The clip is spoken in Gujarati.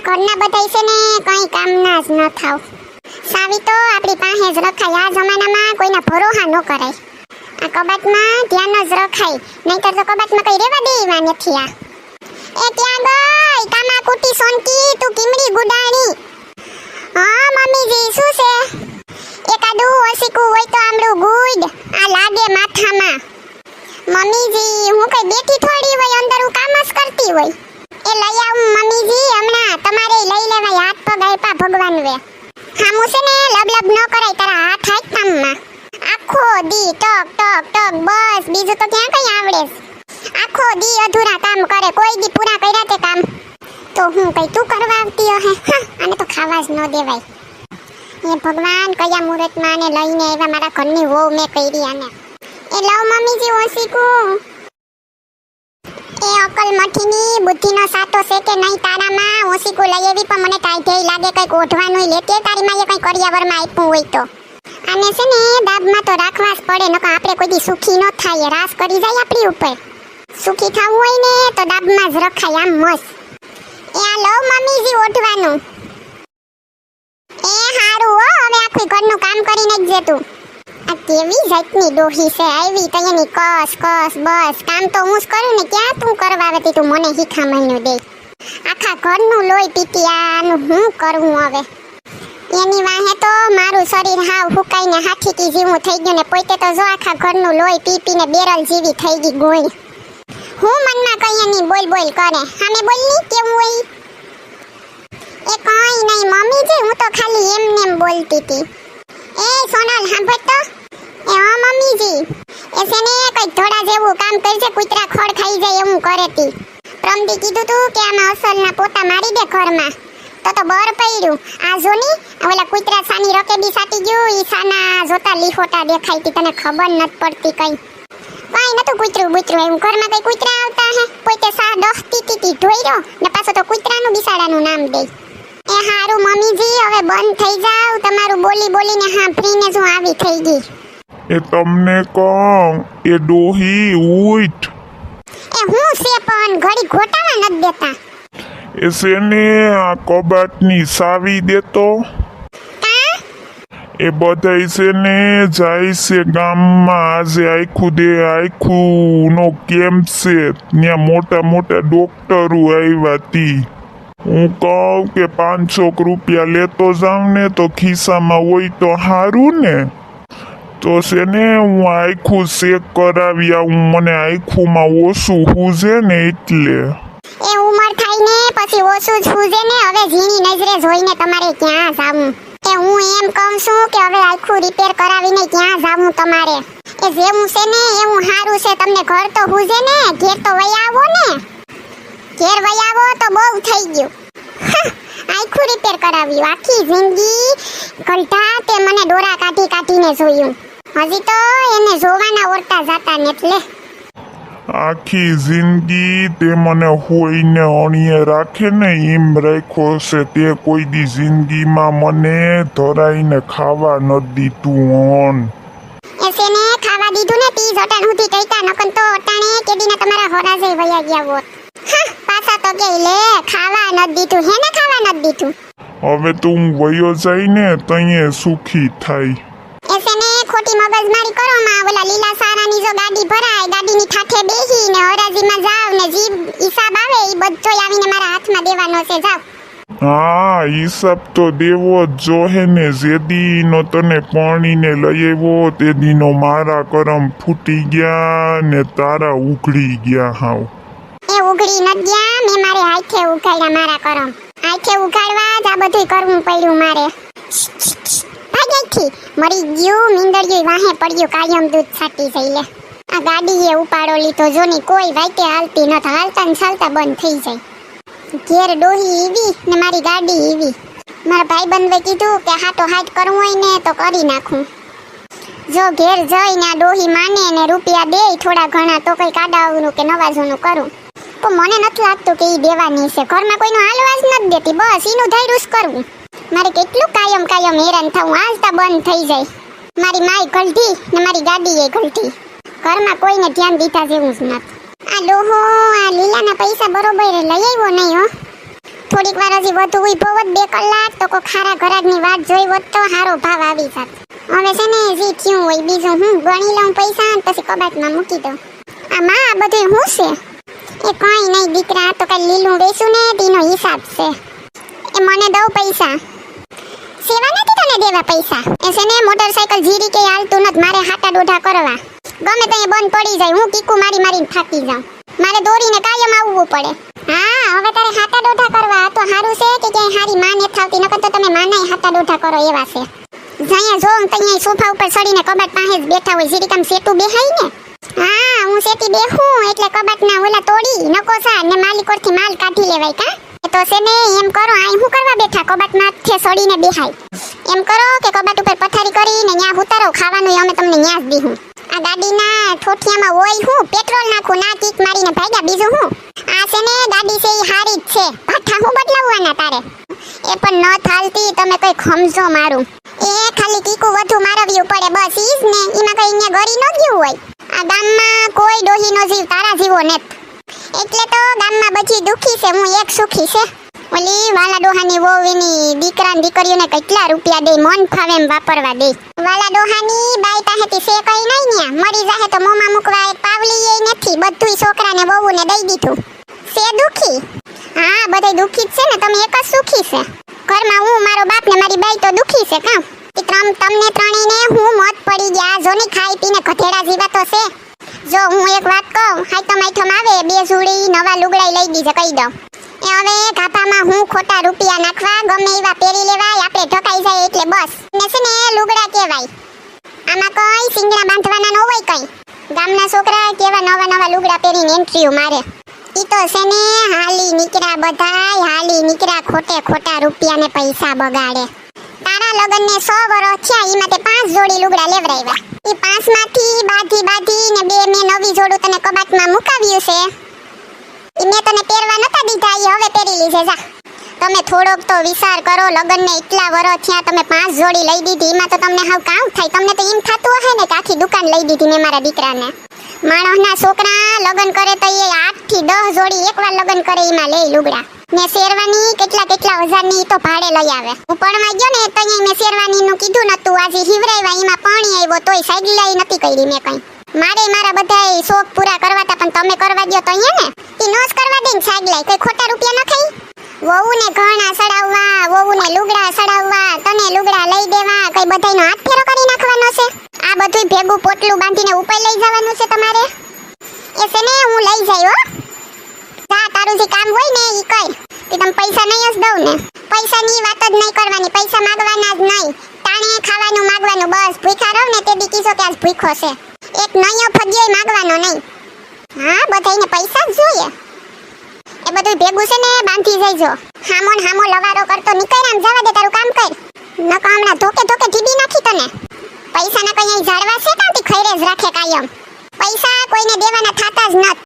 ઘરના બધા છે ને કઈ કામના જ ન થાવ. સાવી તો આપણી પાસે જ રખાય. આ જમાનામાં કોઈના ભરોસા ન કરાય. આ કબાટમાં ધ્યાન જ રખાય, નહીતર તો કબાટમાં કઈ રેવા દેવા નથી. આ એ ત્યાં ગઈ કામા કુટી સોનકી, તું કિમડી ગુડાણી. હા મમ્મીજી, શું છે? એકાદું ઓસીકું હોય તો આમળું ગુડ આ લાગે માથામાં. મમ્મીજી, હું કઈ બેઠી થોડી હોય, અંદર હું કામ જ કરતી હોય. એ લઈ આવું મમ્મીજી, હમણાં તમારે લઈ લેવાય. હાથ પગ આપ્યા ભગવાન વે. હામું છે ને લબલબ ન કરાય, તારા હાથ હાથ કામમાં. આખો દી ટક ટક ટક, બસ બીજું તો ક્યાં કઈ આવડે. આખો દી અધૂરા કામ કરે, કોઈ દી પૂરા કર્યા તે કામ તો હું કઈ તું કરવા આવતી હે? આને તો ખાવા જ ન દેવાય. એ ભગવાન, કયા મુહૂર્તમાં આને લઈને આવ્યા મારા ઘરની વહુ મેં કરી આને. એ લવ મમ્મીજી ઓસીકું. એ અકલ મઠીની બુદ્ધિનો સાતો છે કે નહીં તારામાં? ઓસીકું લઈ આવી પણ મને ટાઈઢેય લાગે કંઈક ઓઢવાનું લેતે તારી માએ કંઈ કરિયાવરમાં આપ્યું હોય તો. આને છે ને દાબમાં તો રાખવા જ પડે, નકર આપણે કોઈ દી સુખી ન થાય. રાસ કરી જાય આપણી ઉપર. સુખી થવું હોય ને તો દાબમાં જ રખાય, આમ મસ્ત. એ આ લવ મમ્મીજી ઓઢવાનું. એ હારું હો, હવે આખું ઘરનું કામ કરીને જ જતું. આ કેવી જાતની ડોહી છે, આવી તો એની કસ કસ બસ. કામ તો હું જ કરું ને, ક્યાં તું કરવા આવતી? તું મને શીખામણ્યું દે. આખા ઘરનું લોહી પીતી. આનું હું કરવું હવે? એની વાહે તો મારું શરીર હાવ ફૂકાઈને હાથીકી જેવું થઈ ગયું ને પોતે તો જો આખા ઘરનું લોહી પી પીને બેરલ જેવી થઈ ગઈ ગોળ. હું મનમાં કઈ એની બોલ બોલ કરે. સામે બોલની કેવું હોય? એ કઈ નહીં મમ્મીજી, હું તો ખાલી એમને એમ બોલતી હતી. એ સોનલ સાંભળ તો. એ હા મમ્મીજી. એ છે ને કઈ થોડા જેવું કામ કરજે, કૂતરા ખોળ ખાઈ જાય એવું કરે તી. પ્રમદી કીધું તું કે આમાં અસલના પોતા મારી દે ઘરમાં, તો બર પડ્યું. આ જોની ઓલા કૂતરા સાની રકેબી સાટી ગયું, ઈ સાના જોતા લીહોટા દેખાય તી. તને ખબર નત પડતી કઈ? કઈ નતું કૂતરું બૂતરું એવું. ઘરમાં કઈ કૂતરા આવતા હે? પોતે સા દહતી તી ઢોઈરો ને પાછો તો કૂતરાનું બિસાડાનું નામ દે. એ હારું મમ્મીજી, હવે બંધ થઈ જાવ. તમારું બોલી બોલીને સાંભળીને જ હું આવી થઈ ગઈ. એ તમને કહું, એ ડોહી ઉઠ. એ હું છે પણ ઘડી ઘોટાવા નથી દેતા. એ છે ને આ કબાટની સાવી દેતો. એ બધાય છે ને જાય છે ગામમાં, આજે આખું નો કેમ્પ છે, ત્યાં મોટા મોટા ડોક્ટરો આવ્યા તી. હું કહું કે 500 રૂપિયા લેતો જાઉં ને તો ખિસ્સામાં હોય તો સારું ને. તો છે ને હું આખું ચેક કરાવી આવું, મને આખુંમાં ઓછું હુજે ને એટલે. એ ઉંમર થાય ને પછી ઓછું જ હુજે ને. હવે ઝીણી નજરે જોઈને તમારે ક્યાં જાવું? એ હું એમ કહું છું કે હવે આખું રિપેર કરાવીને ક્યાં જાવું તમારે? એ જેવું છે ને એવું સારું છે. તમને ઘર તો હુજે ને, ઘેર તો વઈ આવો ને. ઘેર વઈ આવો તો બહુ થઈ ગયું. આખું રિપેર કરાવ્યું. આખી જિંદગી કલટા તે મને ડોરા કાઢીને જોયું. હજી તો એને જોવાના ઓરતા જાતા ને એટલે. આખી જિંદગી તે મને હોઈને અણીએ રાખે ને એમ રાખ્યો છે. તે કોઈ દી જિંદગીમાં મને ધરાઈને ખાવા ન દીધું. એસેને ખાવા દીધું ને 30 અટાણ સુધી કઈતા નકન તો અટાણે કેદીના તમારા હોરાજે વયા ગયા હોત. પાછા તો કે લે ખાવા ન દીધું. હેને ખાવા ન દીધું? હવે તું વયો જાય ને તઈએ સુખી થાય. એસેને ખોટી મગજમારી કરો માં. ઓલા લીલા સારાની જો ગાડી ભરાય, ગાડીની ઠાઠે બેહીને હરાજીમાં જાવ ને જી હિસાબ આવે ઈ બધોય આવીને મારા હાથમાં દેવાનો છે. જાવ. હા, હિસાબ તો દેવો જ જોહે ને. જેદીનો તને પાણીને લઈ આવ્યો તેદીનો મારા કરમ ફૂટી ગયા ને તારા ઉઘડી ગયા. હાવ એ ઉઘડી ન ગયા, મેં મારે હાથે ઉઘાડ્યા મારા કરમ. હાથે ઉઘાડવા જ આ બધું કરવું પડ્યું મારે. ભાગ્યથી મરી ગયું, મીંદડિયું વાહે પડ્યું, કાયમ દૂધ છાટી જઈ લે. આ ગાડીએ ઉપાડો લીધો જોની, કોઈ વાઈતે હાલતી નત. હાલતા ને ચાલતા બંધ થઈ જાય. ઘેર ડોહી ઈવી ને મારી ગાડી ઈવી. મારા ભાઈ બંધે કીધું કે હાટો હાટ કરવું હોય ને તો કરી નાખું. જો ઘેર જઈને આ ડોહી માને ને રૂપિયા દે થોડા ઘણા તો કઈ કાઢાવનું કે નવાજોનું કરું. પણ મને નથી લાગતું કે ઈ દેવાની છે. ઘરમાં કોઈનું હાલવા જ નથી દેતી. બસ ઈનું ધૈર્ય કરવું. મારે કેટલું કાયમ હેરાન થવું. હાલતા બંધ થઈ જાય. મારી માય ગલતી ને મારી ગાડી એ ગલતી. ઘરમાં કોઈને ધ્યાન દીધા જેવું જ નથી. આ ડોહો આ લીલાના પૈસા બરોબર લઈ આવ્યો નહીં હો. થોડીક વાર હજી વધુ ઊભો હોત 2 કલાક તો કોઈ ખારા ઘરાકની વાટ જોઈ હોત તો હારો ભાવ આવી જાત. હવે છે ને જી થયું હોય બીજું હું ગણી લઉં પૈસા અને પછી કબાટમાં મૂકી દઉં. આ માં આ બધું શું છે? એ કઈ નહીં દીકરા, આ તો કઈ લીલું વેચું ને તેનો હિસાબ છે. એ મને દઉં પૈસા. સેવા નથી તને દેવા પૈસા. એ છે ને મોટરસાઇકલ જીરી કે હાલતું નથી, મારે હાટા દોઢા કરવા. ગમે તો બંધ પડી જાય, હું કીકુ મારીને થાકી જાઉં. મારે દોડીને કાયમ આવવું પડે. હા હવે તારે હાટા દોઢા કરવા તો હારું છે કે ક્યાંય હારી માં ને થાવતી, નકર તો તમે માનાય હાટા દોઢા કરો એવા છે. જ્યાં જોઉં ત્યાં સોફા ઉપર ચડીને કબાટ પાસે જ બેઠા હોય. જીરીકામ સેટું બેહાય ને. હા હું સેટી બેહું એટલે કબાટના ઓલા તોડી નકોસા ને માલિકોરથી માલ કાઢી લેવાય કા. એ તો છે ને એમ કરો, આ હું કરવા બેઠા કબાટમાં થે સડીને બેહાય. એમ કરો કે કબાટ ઉપર પથારી કરીને ન્યા ઉતારો, ખાવાનું અમે તમને ન્યા જ દીધું. આ ગાડીના ઠોઠિયામાં હોય હું પેટ્રોલ નાખું, ના કીક મારીને ભાગ્યા બીજું હું. આ છે ને ગાડી છે ઈ હારી જ છે, પાઠા હું બદલાવવાના તારે. એ પણ ન થાલતી તમે કોઈ ખમજો મારું. એ ખાલી કીકુ વધુ મારવ્યું પડે બસ ઈ જ ને, ઈમાં કઈ ન્યા ગરી ન ગયું હોય. આ ગામમાં કોઈ ડોહીનો જીવ તારા જીવો નથી. એટલે તો ગામમાં બધી દુખી છે, હું એક સુખી છે. ઓલી વાલા ડોહાની વહુ એની દીકરા ને દીકરીઓને કેટલા રૂપિયા દે, મન ફાવે એમ વાપરવા દે. વાલા ડોહાની બાઈ પાસેથી સે કઈ નહીં ન્યા, મરી જાહે તો મોંમાં મૂકવા એક પાવલી એ નથી, બધુંય છોકરાને વહુને દઈ દીધું. સે દુખી? હા બધાય દુખી જ છે ને, તમે એક જ સુખી છે. ઘરમાં હું મારો બાપ ને મારી બાઈ તો દુખી છે કામ. તમને ત્રણેયને હું મોત પડી ગયા, જોની ખાઈ પીને ગધેડા જીવા તો છે. જો હું એક વાત કહું, હાઈતમ આવે 2 જોડી નવા લુગડાઈ લઈ દીજે કહી દઉં. એ હવે ગાભામાં હું ખોટા રૂપિયા નાખવા, ગમે એવા પહેરી લેવાય, આપણે ઢકાઈ જાય એટલે બસ. ને છે ને લુગડા કહેવાય, આમાં કઈ સિંગડા બાંધવાના ન હોય કઈ. ગામના છોકરા કેવા નવા નવા લુગડા પહેરીને એન્ટ્રીઓ મારે. ઈ તો છે ને હાલી નીકળ્યા, બધાય હાલી નીકળ્યા, ખોટા રૂપિયાને પૈસા બગાડે. તારા લગનને 100 વર્ષ થયા, ઈમાં તે 5 જોડી લુગડા લેવરાવ્યા. ઈ 5 માંથી બાધી ને 2 મેં નવી જોડું તને કબાટમાં મુકાવ્યું છે. ઈ મેં તને પહેરવા નતા દીધા, ઈ હવે પહેરી લીધે જા. તમે થોડોક તો વિચાર કરો, લગનને એટલા વર્ષ થયા, તમે 5 જોડી લઈ દીધી, એમાં તો તમને હાવ કામ થાય. તમને તો એમ થાતું હશે ને કે આખી દુકાન લઈ દીધી મેં મારા દીકરાને. માણસના છોકરા લગન કરે તો એ 8 થી 10 જોડી એકવાર લગન કરે એમાં લે લુગડા. ને શેરવાની કેટલા હજારની તો ભાડે લઈ આવે. હું પડવા ગયો ને તો મેં શેરવાનીનું કીધું નતું, આજે હિવરાવ્યા એમાં પાણી આવ્યો તોય સાઈડ લાઈ નથી કરી મેં કઈ. મારા બધાય શોખ પૂરા કરવાતા, પણ તમે કરવા દો તો અહીંયા ને ઈ નોસ કરવા દે ને સાઈડ લાઈ, કઈ ખોટા રૂપિયા ન ખાઈ. વહુને ઘણા સડાવવા, વહુને લુગડા સડાવવા, તને લુગડા લઈ દેવા, કઈ બધાયનો હાથ ફેરો કરી નાખવાનો છે. આ બધું ભેગું પોટલું બાંધીને ઉપર લઈ જવાનું છે તમારે. એ છે ને હું લઈ જાય હો. જા તારું જે કામ હોય ને ઈ કર. કે તમે પૈસા નહીં જ દઉં ને, પૈસાની વાત જ નહીં કરવાની, પૈસા માંગવાના જ નહીં. તાણે ખાવાનું માંગવાનું, બસ ભૂખા રહો ને તે દી કીધો કે આજ ભૂખો છે. એક નયો ફદ્યોય માંગવાનો નહીં. હા બધાયને પૈસા જ જોઈએ. એ બધું ભેગું છે ને બાંધી જઈજો. હામો લવારો કરતો નીકળ, આમ જવા દે તારું કામ કર. નકા હમણાં ધોકે ઢીબી નાખી તને. પૈસાના કઈ ઝાડવા છે કાંથી ખૈરે જ રાખે કાયમ. પૈસા કોઈને દેવાના થાતા જ નથી.